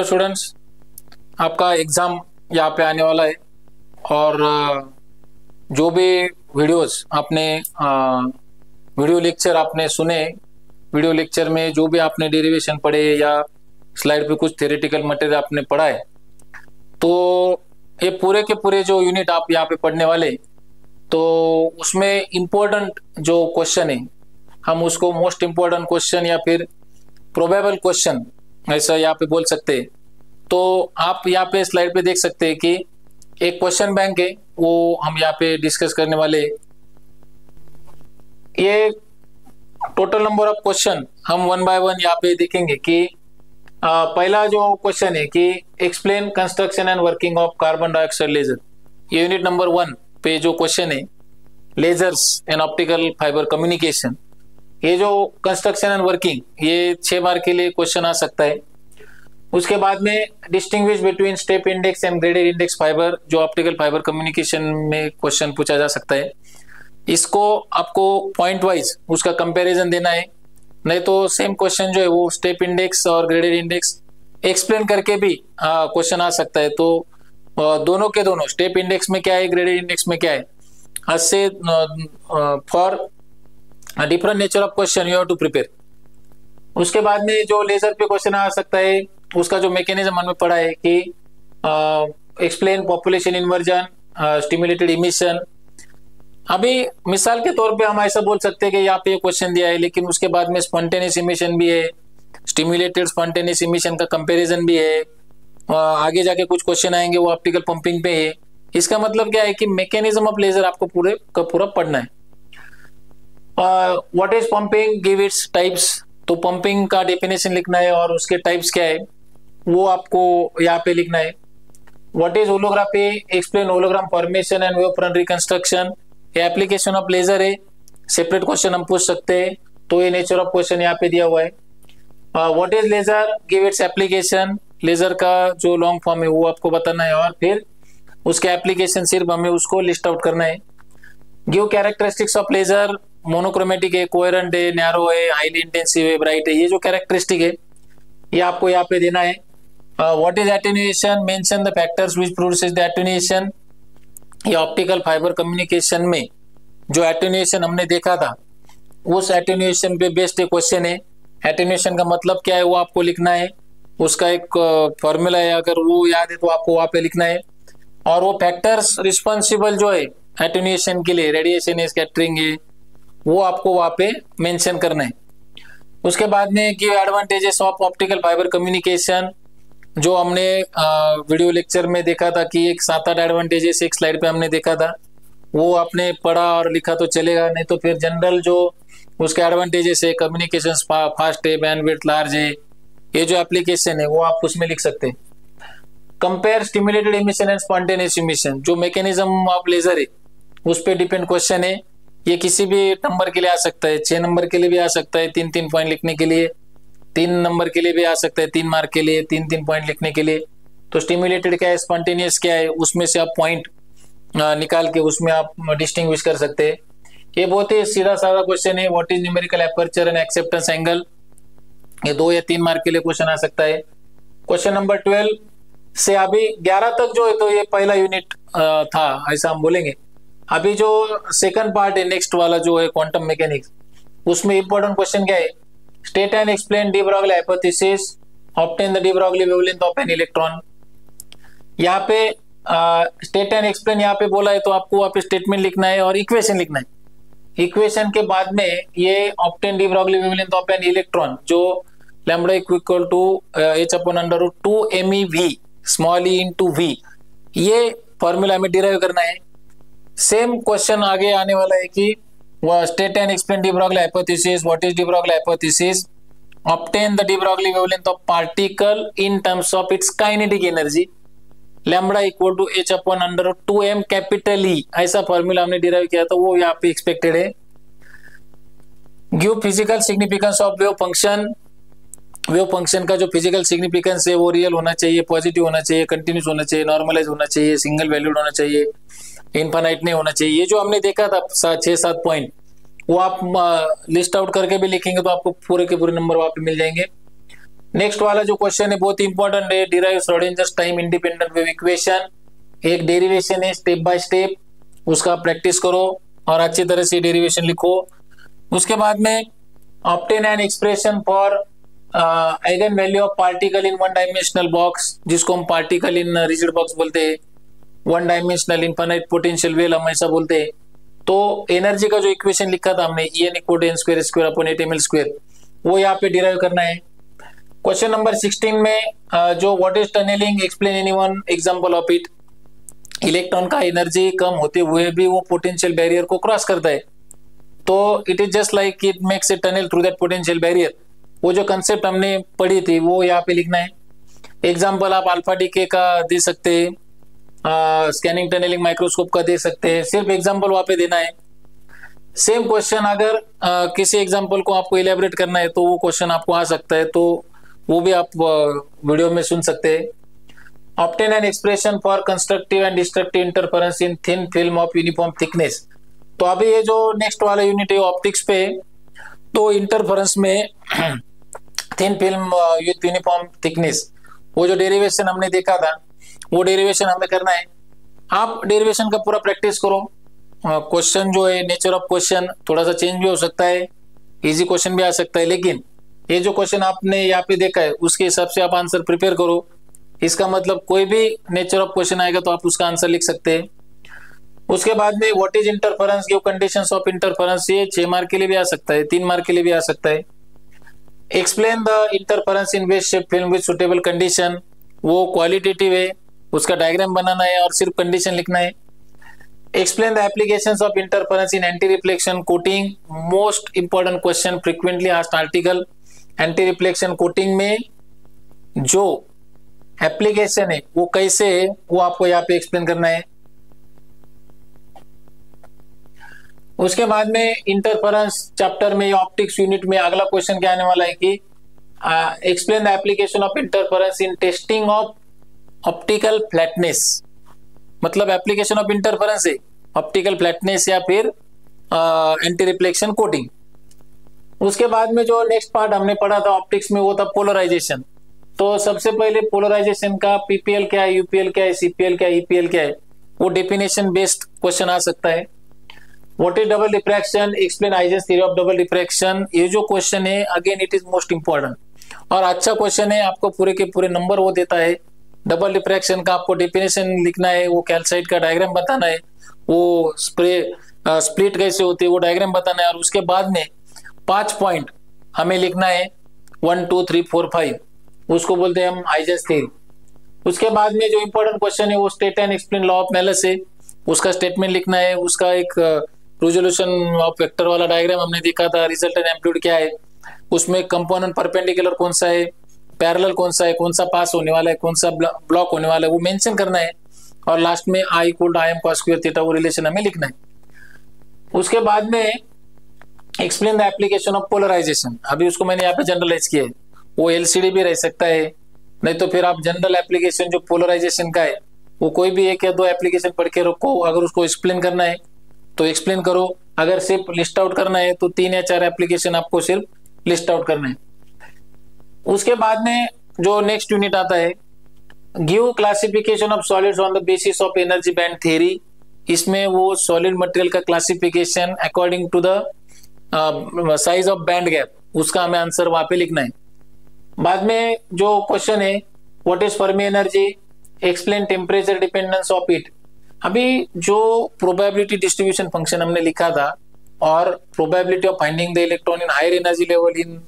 Hello students, आपका exam यहाँ पे आने वाला है। और जो भी वीडियोस आपने वीडियो लेक्चर आपने सुने, वीडियो लेक्चर में जो भी आपने डेरिवेशन पढ़े या स्लाइड पे कुछ थ्योरेटिकल मटेरियल आपने पढ़ा है, तो ये पूरे के पूरे जो यूनिट आप यहाँ पे पढ़ने वाले, तो उसमें इम्पोर्टेंट जो क्वेश्चन है हम उसको मोस्ट इम्पोर्टेंट क्वेश्चन या फिर प्रोबेबल क्वेश्चन ऐसा यहाँ पे बोल सकते हैं। तो आप यहाँ पे स्लाइड पे देख सकते हैं कि एक क्वेश्चन बैंक है, वो हम यहाँ पे डिस्कस करने वाले। ये टोटल नंबर ऑफ क्वेश्चन हम वन बाय वन यहाँ पे देखेंगे कि पहला जो क्वेश्चन है कि explain construction and working of carbon dioxide laser. ये यूनिट नंबर 1 पे जो क्वेश्चन है, lasers and optical fibre communication, ये जो कंस्ट्रक्शन एंड वर्किंग, ये 6 बार के लिए क्वेश्चन आ सकता है। उसके बाद में distinguish between step index and graded index fibre, जो ऑप्टिकल फाइबर कम्युनिकेशन में क्वेश्चन पूछा जा सकता है। इसको आपको पॉइंट वाइज उसका कंपैरिजन देना है, नहीं तो सेम क्वेश्चन जो है वो स्टेप इंडेक्स और ग्रेडेड इंडेक्स एक्सप्लेन करके भी क्वेश्चन आ सकता है। तो दोनों के दोनों, स्टेप इंडेक्स में क्या है, ग्रेडेड इंडेक्स में क्या है, ऐसे for different nature of question you have to prepare. उसके बाद में जो लेजर पे क्वेश्चन आ सकता है, उसका जो मैकेनिज्म हमने पढ़ा है कि explain population inversion, stimulated emission. अभी मिसाल के तौर पे हम ऐसा बोल सकते हैं कि यहाँ पे क्वेश्चन दिया है, लेकिन उसके बाद में स्पॉन्टेनियस इमिशन भी है, स्टिमुलेटेड स्पॉन्टेनियस इमिशन का कंपैरिजन भी है। आगे जाके कुछ क्वेश्चन आएंगे वो ऑप्टिकल पंपिंग पे है। इसका मतलब क्या है कि मैकेनिज्म ऑफ लेजर आपको पूरे का पूरा पढ़ना है। What is pumping, give its types. तो पंपिंग का डेफिनेशन लिखना है और उसके टाइप्स क्या है वो आपको यहाँ पे लिखना है। What is holography, explain hologram formation and wave front reconstruction. ये एप्लीकेशन ऑफ लेजर है, सेपरेट क्वेश्चन हम पूछ सकते हैं, तो ये नेचर ऑफ क्वेश्चन यहाँ पे दिया हुआ है। What is laser, give its application. Laser का जो लॉन्ग फॉर्म है वो आपको बताना है और फिर उसके एप्लीकेशन सिर्फ हमें उसको लिस्ट आउट करना है। Give characteristics of laser, monochromatic है, कोहेरेंट है, नैरो है, हाईली इंटेंसिव है, ब्राइट है, ये जो कैरेक्टरिस्टिक है ये आपको यहाँ पे देना है। What is attenuation, mention the factors which produces the attenuation. ये ऑप्टिकल फाइबर कम्युनिकेशन में जो एटेन्यूएशन हमने देखा था, उस एटेन्यूएशन पे बेस्ड क्वेश्चन है। एटेन्यूएशन का मतलब क्या है वो आपको लिखना है, उसका एक फॉर्मूला है, अगर वो याद है तो आपको वहाँ पे लिखना है। और वो फैक्टर्स रिस्पॉन्सिबल जो है एटेन्यूएशन के लिए, रेडिएशन है, स्कैटरिंग है, वो आपको वहाँ पे मेंशन करना है। उसके बाद में give advantages of optical fibre communication, जो हमने वीडियो लेक्चर में देखा था कि एक 7-8 एडवांटेजेस एक स्लाइड पे हमने देखा था, वो आपने पढ़ा और लिखा तो चलेगा, नहीं तो फिर जनरल जो उसके एडवांटेजेस है, कम्युनिकेशन फास्ट है, बैंडविड्थ लार्ज है, ये जो एप्लीकेशन है वो आप उसमें लिख सकते हैं। Compare stimulated emission and spontaneous emission, जो मैकेनिज्म ऑफ लेजर है उस पर डिपेंड क्वेश्चन है। ये किसी भी नंबर के लिए आ सकता है, 6 नंबर के लिए भी आ सकता है, 3-3 पॉइंट लिखने के लिए, 3 नंबर के लिए भी आ सकता है, 3 मार्क के लिए, 3-3 पॉइंट लिखने के लिए। तो स्टिमुलेटेड क्या है, स्पॉन्टेनियस क्या है, उसमें से आप पॉइंट निकाल के उसमें आप डिस्टिंग्विश कर सकते हैं। ये बहुत ही सीधा साधा क्वेश्चन है। What is numerical aperture and acceptance angle, ये 2 या 3 मार्क के लिए क्वेश्चन आ सकता है। क्वेश्चन नंबर 12 से अभी 11 तक जो है तो ये पहला यूनिट था, ऐसा हम बोलेंगे। अभी जो सेकंड पार्ट है नेक्स्ट वाला जो है क्वांटम मैकेनिक्स, उसमें इंपॉर्टेंट क्वेश्चन क्या है, state and explain de Broglie hypothesis, obtain the de Broglie wavelength of an electron. यहाँ पे स्टेट एंड एक्सप्लेन यहाँ पे बोला है तो आपको वहाँ पे स्टेटमेंट लिखना है और इक्वेशन लिखना है। इक्वेशन के बाद में ये obtain de Broglie wavelength of an electron, जो lambda equal to h/√2 MeV small e into v, ये फॉर्मूला हमें डिराइव करना है। सेम क्वेश्चन आगे आने वाला है कि state and explain de Broglie hypothesis, what is de Broglie hypothesis, obtain the de Broglie wavelength of particle in terms of its kinetic energy, lambda equal to h/√2m capital E, ऐसा formula हमने derive किया था, वो यहाँ पे expected है। Give physical significance of wave function, wave function का जो फिजिकल सिग्निफिकेंस है वो रियल होना चाहिए, पॉजिटिव होना चाहिए, कंटिन्यूस होना चाहिए, नॉर्मलाइज होना चाहिए, सिंगल वैल्यूड होना चाहिए, इनफाइनाइट नहीं होना चाहिए। ये जो हमने देखा था 6-7 पॉइंट, वो आप लिस्ट आउट करके भी लिखेंगे तो आपको पूरे के पूरे नंबर वहां पे मिल जाएंगे। नेक्स्ट वाला जो क्वेश्चन है बहुत इंपॉर्टेंट है, derive Schrodinger's time independent wave equation. एक डेरिवेशन है स्टेप बाय स्टेप, उसका प्रैक्टिस करो और अच्छी तरह से डेरिवेशन लिखो। उसके बाद में obtain an expression for eigen value of particle in one dimensional box, जिसको हम पार्टिकल इन रिजिड बॉक्स बोलते हैं, one dimensional infinite potential well हम ऐसा बोलते हैं। तो एनर्जी का जो इक्वेशन लिखा था हमने E n equal to n square square upon 8 ml square, वो यहाँ पे डिराइव करना है। क्वेश्चन नंबर 16 में जो what is tunnelling, explain any one example of it. Electron का एनर्जी कम होते हुए भी वो पोटेंशियल बैरियर को क्रॉस करता है, तो it is just like it makes a tunnel through that potential barrier. वो जो कंसेप्ट हमने पढ़ी थी वो यहाँ पे लिखना है। एग्जाम्पल आप अल्फा डीके का दे सकते हैं, स्कैनिंग टनलिंग माइक्रोस्कोप का दे सकते हैं, सिर्फ एग्जाम्पल वहां पे देना है। सेम क्वेश्चन अगर किसी एग्जाम्पल को आपको इलेबरेट करना है तो वो क्वेश्चन आपको आ सकता है, तो वो भी आप वीडियो में सुन सकते हैं। Obtain an expression for constructive and destructive interference in thin film of uniform thickness. तो अभी ये जो नेक्स्ट वाला यूनिट है ऑप्टिक्स पे, तो इंटरफेरेंस में thin film with uniform thickness, वो जो डेरिवेशन हमने देखा था वो डेरिवेशन हमें करना है। आप डेरिवेशन का पूरा प्रैक्टिस करो। क्वेश्चन जो है, नेचर ऑफ क्वेश्चन थोड़ा सा चेंज भी हो सकता है, इजी क्वेश्चन भी आ सकता है, लेकिन ये जो क्वेश्चन आपने यहाँ पे देखा है उसके हिसाब से आप आंसर प्रिपेयर करो। इसका मतलब कोई भी नेचर ऑफ क्वेश्चन आएगा तो आप उसका आंसर लिख सकते हैं। उसके बाद में what is interference, give conditions of interference, ये 6 मार्क के लिए भी आ सकता है, 3 मार्क के लिए भी आ सकता है। Explain the interference in wave shape film with suitable condition, वो क्वालिटेटिव है, उसका डायग्राम बनाना है और सिर्फ कंडीशन लिखना है। Explain the applications of interference in anti reflection coating, most important question, frequently asked article. Anti reflection coating में जो एप्लीकेशन है वो कैसे है वो आपको यहाँ पे एक्सप्लेन करना है। उसके बाद में इंटरफेरेंस चैप्टर में ऑप्टिक्स यूनिट में अगला क्वेश्चन क्या आने वाला है कि explain the application of interference in testing of optical flatness, मतलब एप्लीकेशन ऑफ इंटरफेरेंस है ऑप्टिकल फ्लैटनेस या फिर एंटी रिफ्लेक्शन कोटिंग। उसके बाद में जो नेक्स्ट पार्ट हमने पढ़ा था ऑप्टिक्स में वो था पोलराइजेशन। तो सबसे पहले पोलराइजेशन का पीपीएल क्या है, यूपीएल क्या है, सीपीएल क्या है, ईपीएल क्या है, वो डेफिनेशन बेस्ड क्वेश्चन आ सकता है। What is double diffraction, explain Huygens theory of double diffraction, ये जो क्वेश्चन है again it is most important और अच्छा क्वेश्चन है, आपको पूरे के पूरे नंबर वो देता है। डबल डिफ्रैक्शन का आपको डेफिनेशन लिखना है, वो कैल्साइट का डायग्राम बताना है, वो स्प्लिट कैसे होती है वो डायग्राम बताना है, और उसके बाद में 5 पॉइंट हमें लिखना है, 1 2 3 4 5, उसको बोलते हैं हम आइजेंस थ्योरी। उसके बाद में जो इंपॉर्टेंट क्वेश्चन है वो state and explain law of Malus है, उसका स्टेटमेंट लिखना है, उसका एक रिजोल्यूशन ऑफ वेक्टर वाला डायग्राम हमने देखा था, रिजल्ट एंड एम्पलीट्यूड क्या है, उसमें कंपोनेंट परपेंडिकुलर कौन सा है, पैरेलल कौन सा है, कौन सा पास होने वाला है, कौन सा ब्लॉक होने वाला है, वो मेंशन करना है, और लास्ट में I equal to IM cos square theta वो रिलेशन हमें लिखना है। उसके बाद में explain the application of polarisation, अभी उसको मैंने यहाँ पे जनरलाइज किया है, वो LCD भी रह सकता है, नहीं तो फिर आप जनरल एप्लीकेशन जो पोलराइजेशन का है वो कोई भी 1 या 2 एप्लीकेशन पढ़ के रखो। अगर उसको एक्सप्लेन करना है तो एक्सप्लेन करो, अगर सिर्फ लिस्ट आउट करना है तो 3 या 4 एप्लीकेशन आपको सिर्फ लिस्ट आउट करना है। उसके बाद में जो नेक्स्ट यूनिट आता है, give classification of solids on the basis of energy band theory, इसमें वो सॉलिड मटेरियल का classification according to the size of band gap, उसका हमें आंसर वहां पे लिखना है। बाद में जो क्वेश्चन है what is Fermi energy, explain temperature dependence of it. अभी जो प्रोबेबिलिटी डिस्ट्रीब्यूशन फंक्शन हमने लिखा था और probability of finding the electron in higher energy level in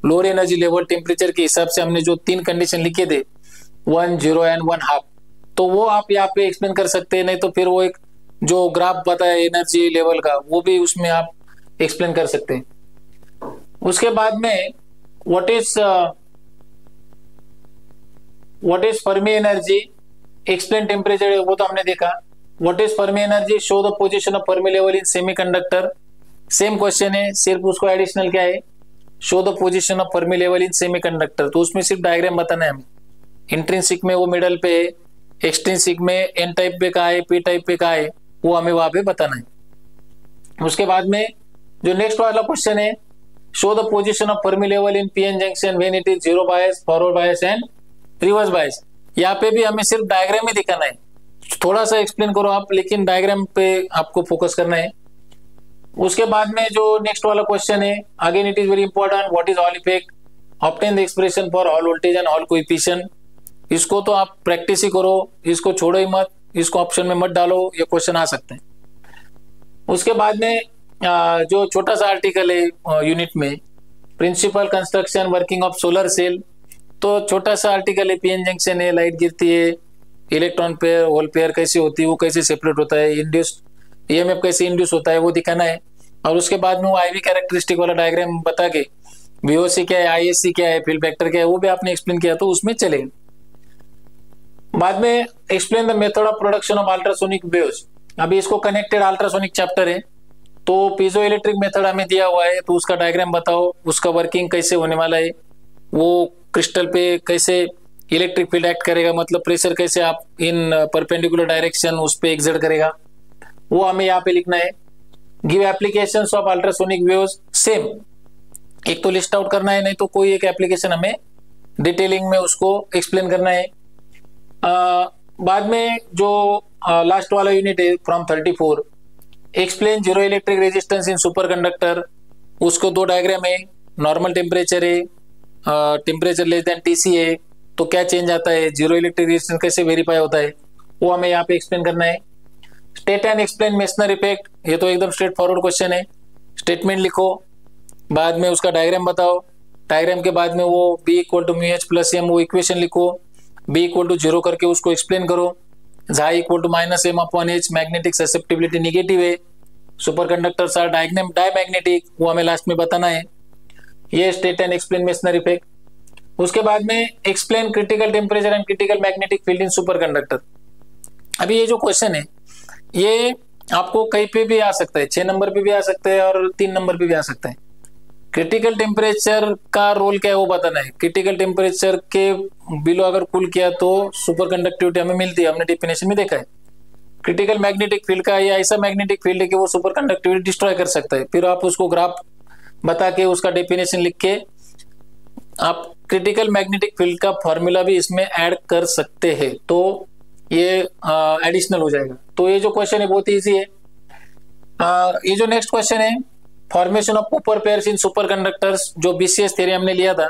lower energy level temperature के हिसाब से हमने जो 3 कंडीशन लिखे थे 1 0 एंड 1/2, तो वो आप यहाँ पे एक्सप्लेन कर सकते हैं, नहीं तो फिर वो एक जो ग्राफ बताया एनर्जी लेवल का वो भी उसमें आप एक्सप्लेन कर सकते हैं। उसके बाद में what is Fermi energy, explain temperature, वो तो हमने देखा। What is Fermi energy, show the position of Fermi level in semiconductor, same question है, सिर्फ उसको एडिशनल क्या है, show the position of Fermi level in semiconductor, तो उसमें सिर्फ डायग्राम बताना है हमें। इंट्रिंसिक में वो मिडल पे है, एक्सट्रिंसिक में एन टाइप पे का है, पी टाइप पे का है, वो हमें वहां पे बताना है। उसके बाद में जो नेक्स्ट वाला क्वेश्चन है, show the position of Fermi level in PN junction when it is zero bias, forward bias and reverse bias. यहाँ पे भी हमें सिर्फ डायग्राम ही दिखाना है, थोड़ा सा एक्सप्लेन करो आप, लेकिन डायग्राम पे आपको फोकस करना है। उसके बाद में जो नेक्स्ट वाला क्वेश्चन है, again it is very important, what is hall effect, obtain the expression for hall voltage and hall coefficient. इसको तो आप प्रैक्टिस ही करो, इसको छोड़ो ही मत, इसको ऑप्शन में मत डालो, ये क्वेश्चन आ सकते हैं। उसके बाद में जो छोटा सा आर्टिकल है यूनिट में, principle construction working of solar cell, तो छोटा सा आर्टिकल है, पीएन जंक्शन है, लाइट गिरती है, इलेक्ट्रॉन पेयर होल पेयर कैसे होती है, वो कैसे सेपरेट होता है, इंड्यूस्ड ईएमएफ कैसे इंड्यूस होता है वो दिखाना है। और उसके बाद में वो आईवी कैरेक्टरिस्टिक वाला डायग्राम बता के वीओसी क्या है, आईएससी क्या है, फील्ड वेक्टर क्या है, वो भी आपने एक्सप्लेन किया तो उसमें चलेगा। बाद में explain the method of production of ultrasonic waves. अभी इसको कनेक्टेड अल्ट्रासोनिक चैप्टर है, तो पीजो इलेक्ट्रिक मेथड हमें दिया हुआ है, तो उसका डायग्राम बताओ, उसका वर्किंग कैसे होने वाला है, वो क्रिस्टल पे कैसे इलेक्ट्रिक फील्ड एक्ट करेगा, मतलब प्रेशर कैसे आप इन परपेंडिकुलर डायरेक्शन उस पे एक्सर्ट करेगा, वो हमें यहाँ पे लिखना है। Give applications of ultrasonic waves, same एक तो लिस्ट आउट करना है, नहीं तो कोई एक एप्लीकेशन हमें डिटेलिंग में उसको एक्सप्लेन करना है। बाद में जो लास्ट वाला यूनिट है from 34, explain zero electric resistance in superconductor, उसको दो डायग्राम है, नॉर्मल टेम्परेचर है, टेम्परेचर लेस देन टीसी है, तो क्या चेंज आता है, जीरो इलेक्ट्रिक रेजिस्टेंस कैसे वेरीफाई होता है, वो हमें यहाँ पे एक्सप्लेन करना है। State and explain Meissner effect, ये तो एकदम स्ट्रेट फॉरवर्ड क्वेश्चन है, स्टेटमेंट लिखो, बाद में उसका डायग्राम बताओ, डायग्राम के बाद में वो B equal to mu H plus M वो इक्वेशन लिखो, बी इक्वल टू जीरो करके उसको एक्सप्लेन करो, chi equal to minus M upon H, magnetic susceptibility negative है, सुपर कंडक्टर्स आर डायमैग्नेटिक, वो हमें लास्ट में बताना है। ये state and explain Meissner effect. उसके बाद में explain critical temperature and critical magnetic field in superconductor. अभी ये जो क्वेश्चन है ये आपको कहीं पे भी आ सकता है, 6 नंबर पे भी आ सकता है और 3 नंबर पे भी आ सकता है। क्रिटिकल टेम्परेचर का रोल क्या है वो बताना है, क्रिटिकल टेम्परेचर के बिलो अगर कूल किया तो सुपर कंडक्टिविटी हमें मिलती है, हमने डेफिनेशन में देखा है। क्रिटिकल मैग्नेटिक फील्ड का ये ऐसा मैग्नेटिक फील्ड है कि वो सुपर कंडक्टिविटी डिस्ट्रॉय कर सकता है, फिर आप उसको ग्राफ बता के उसका डेफिनेशन लिख के आप क्रिटिकल मैग्नेटिक फील्ड का फॉर्मूला भी इसमें ऐड कर सकते हैं, तो ये एडिशनल हो जाएगा। तो ये जो क्वेश्चन है बहुत ईजी है। ये जो नेक्स्ट क्वेश्चन है, formation of Cooper pairs in super conductors, जो बीसीएस थ्योरी हमने लिया था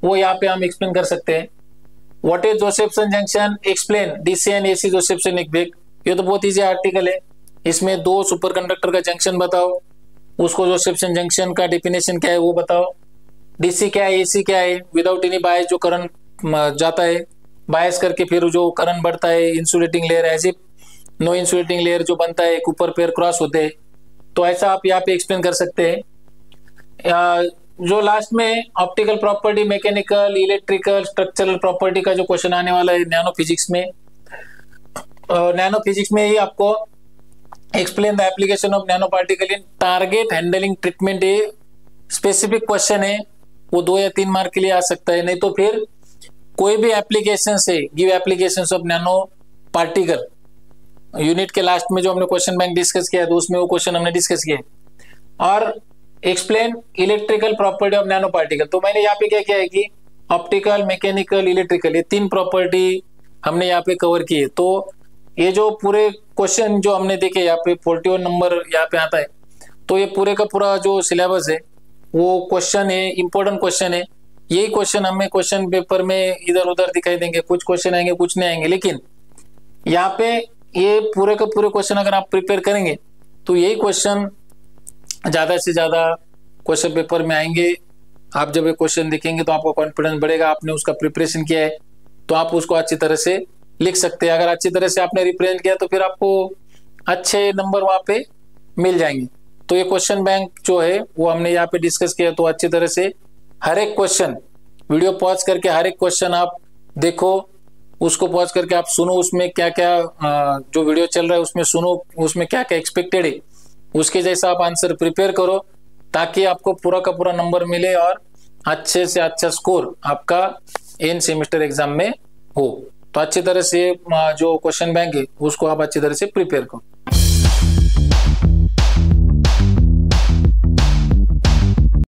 वो यहाँ पे हम एक्सप्लेन कर सकते हैं। What is Josephson junction, explain DC and AC Josephson equation, ये तो बहुत ईजी आर्टिकल है, इसमें दो सुपर कंडक्टर का जंक्शन बताओ, उसको जोसेफ्सन जंक्शन का डेफिनेशन क्या है वो बताओ, डीसी क्या है, एसी क्या है, विदाउट एनी बायस जो करंट जाता है, बायस करके फिर जो करंट बढ़ता है, insulating layer as if no insulating layer जो बनता है, कूपर पेयर क्रॉस होते हैं, तो ऐसा आप यहाँ पे एक्सप्लेन कर सकते हैं। जो लास्ट में optical property, mechanical, electrical, structural property का जो क्वेश्चन आने वाला है नैनो फिजिक्स में, नैनो फिजिक्स में ही आपको explain the application of nano particle in target handling treatment, ये स्पेसिफिक क्वेश्चन है, वो 2 या 3 मार्क के लिए आ सकता है, नहीं तो फिर कोई भी एप्लीकेशन से give applications of nano particle, unit के लास्ट में जो हमने क्वेश्चन बैंक डिस्कस किया तो उसमें वो क्वेश्चन हमने डिस्कस किया। और explain electrical property of nano particle, तो मैंने यहाँ पे क्या किया है कि ऑप्टिकल, मैकेनिकल, इलेक्ट्रिकल, ये 3 प्रॉपर्टी हमने यहाँ पे कवर किए। तो ये जो पूरे क्वेश्चन जो हमने देखे यहाँ पे 41 नंबर यहाँ पे आता है, तो ये पूरे का पूरा जो सिलेबस है वो क्वेश्चन है, इंपॉर्टेंट क्वेश्चन है। यही क्वेश्चन हमें क्वेश्चन पेपर में इधर उधर दिखाई देंगे, कुछ क्वेश्चन आएंगे कुछ नहीं आएंगे, लेकिन यहाँ पे ये पूरे के पूरे क्वेश्चन अगर आप प्रिपेयर करेंगे तो यही क्वेश्चन ज्यादा से ज्यादा क्वेश्चन पेपर में आएंगे। आप जब ये क्वेश्चन देखेंगे तो आपका कॉन्फिडेंस बढ़ेगा, आपने उसका प्रिपरेशन किया है तो आप उसको अच्छी तरह से लिख सकते हैं। अगर अच्छी तरह से आपने रिप्रेजेंट किया तो फिर आपको अच्छे नंबर वहां पे मिल जाएंगे। तो ये क्वेश्चन बैंक जो है वो हमने यहाँ पे डिस्कस किया, तो अच्छी तरह से हर एक क्वेश्चन वीडियो पॉज करके हर एक क्वेश्चन आप देखो, उसको पॉज करके आप सुनो, उसमें क्या क्या जो वीडियो चल रहा है उसमें सुनो, उसमें क्या क्या एक्सपेक्टेड है, उसके जैसा आप आंसर प्रिपेयर करो ताकि आपको पूरा का पूरा नंबर मिले और अच्छे से अच्छा स्कोर आपका एंड सेमेस्टर एग्जाम में हो। तो अच्छी तरह से जो क्वेश्चन बैंक है उसको आप अच्छी तरह से प्रिपेयर करो।